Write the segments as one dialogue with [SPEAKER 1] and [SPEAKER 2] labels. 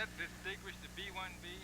[SPEAKER 1] that distinguish the B1B?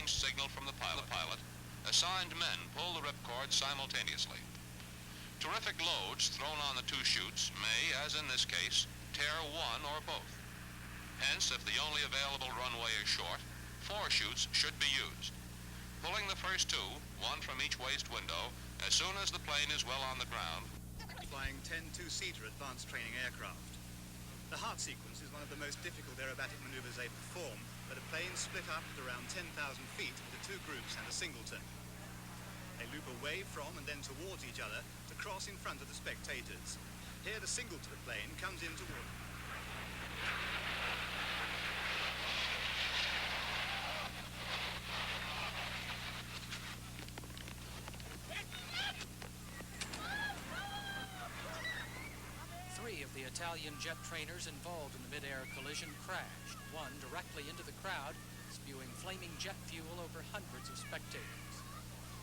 [SPEAKER 2] Signal from the pilot. Assigned men pull the ripcord simultaneously. Terrific loads thrown on the two chutes may, as in this case, tear one or both. Hence, if the only available runway is short, 4 chutes should be used. Pulling the first 2, one from each waist window, as soon as the plane is well on the ground.
[SPEAKER 3] Flying 10 two-seater advanced training aircraft. The heart sequence is one of the most difficult aerobatic maneuvers they perform, but a plane split up at around 10,000 feet into 2 groups and a singleton. They loop away from and then towards each other to cross in front of the spectators. Here the singleton plane comes in toward them.
[SPEAKER 4] 3 of the Italian jet trainers involved in the mid-air collision crashed, one directly into the crowd, spewing flaming jet fuel over hundreds of spectators.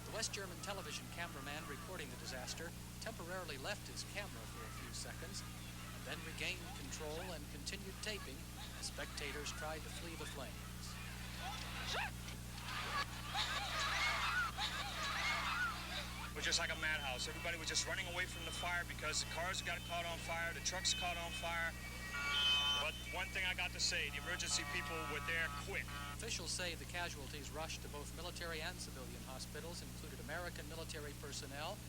[SPEAKER 4] The West German television cameraman recording the disaster temporarily left his camera for a few seconds, and then regained control and continued taping as spectators tried to flee the flames.
[SPEAKER 5] It was just like a madhouse. Everybody was just running away from the fire because the cars got caught on fire, the trucks caught on fire. But one thing I got to say, the emergency people were there quick.
[SPEAKER 4] Officials say the casualties rushed to both military and civilian hospitals, included American military personnel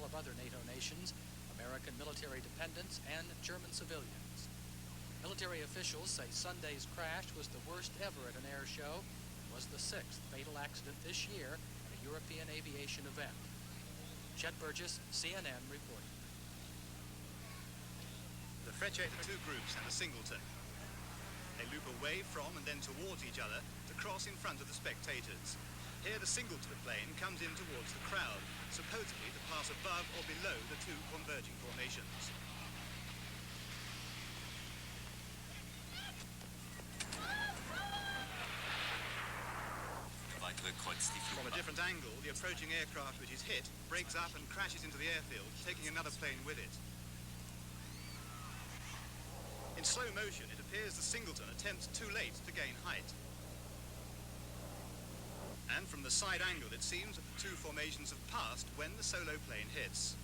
[SPEAKER 4] of other NATO nations, American military dependents, and German civilians. Military officials say Sunday's crash was the worst ever at an air show and was the 6th fatal accident this year at a European aviation event. Chet Burgess, CNN reporting.
[SPEAKER 3] The Frecce to 2 groups and a singleton. They loop away from and then towards each other to cross in front of the spectators. Here the singleton plane comes in towards the crowd, supposedly to pass above or below the 2 converging formations. From a different angle, the approaching aircraft which is hit breaks up and crashes into the airfield, taking another plane with it. In slow motion, it appears the singleton attempts too late to gain height. And from the side angle, it seems that the 2 formations have passed when the solo plane hits.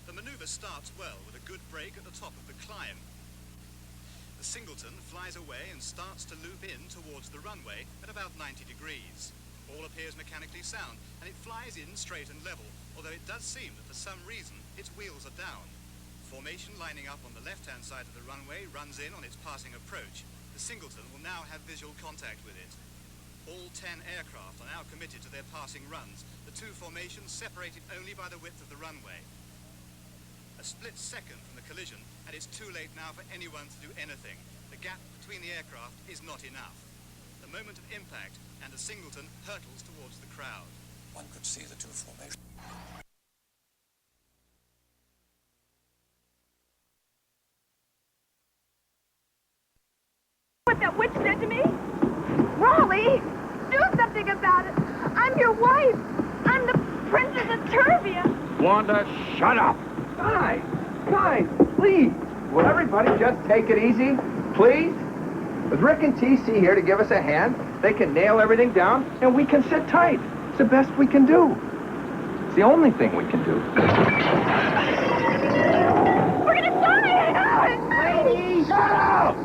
[SPEAKER 3] The maneuver starts well with a good break at the top of the climb. The singleton flies away and starts to loop in towards the runway at about 90 degrees. All appears mechanically sound, and it flies in straight and level, although it does seem that for some reason its wheels are down. Formation lining up on the left-hand side of the runway runs in on its passing approach. The singleton will now have visual contact with it. All 10 aircraft are now committed to their passing runs, the 2 formations separated only by the width of the runway. A split second from the collision, and it's too late now for anyone to do anything. The gap between the aircraft is not enough. The moment of impact, and the singleton hurtles towards the crowd.
[SPEAKER 6] One could see the 2 formations.
[SPEAKER 7] What that witch said to me? Raleigh, do something about it. I'm your wife. I'm the Princess of Turbia.
[SPEAKER 8] Wanda, shut up!
[SPEAKER 9] Guys, please. Will everybody just take it easy, please? With Rick and TC here to give us a hand, they can nail everything down, and we can sit tight. It's the best we can do. It's the only thing we can do.
[SPEAKER 7] We're gonna die, I know it.
[SPEAKER 9] Lady, shut up!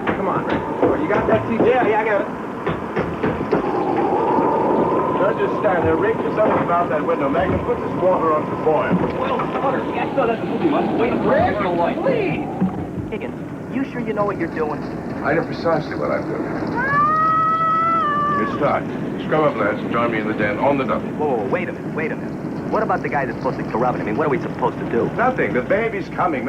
[SPEAKER 9] Come on, Rick. You got that, TC? Yeah, I got it.
[SPEAKER 8] Just stand there. Rick, there's something about that window. Magnum, put this water on the boil.
[SPEAKER 10] Well, water. Yeah, I saw that in the movie once. Wait, Rick, please!
[SPEAKER 11] Higgins, you sure you know what you're doing?
[SPEAKER 8] I know precisely what I'm doing. It's time. Scrub up, lads, and join me in the den on the double.
[SPEAKER 11] Whoa, wait a minute. What about the guy that's supposed to corrupt it? I mean, what are we supposed to do?
[SPEAKER 8] Nothing. The baby's coming.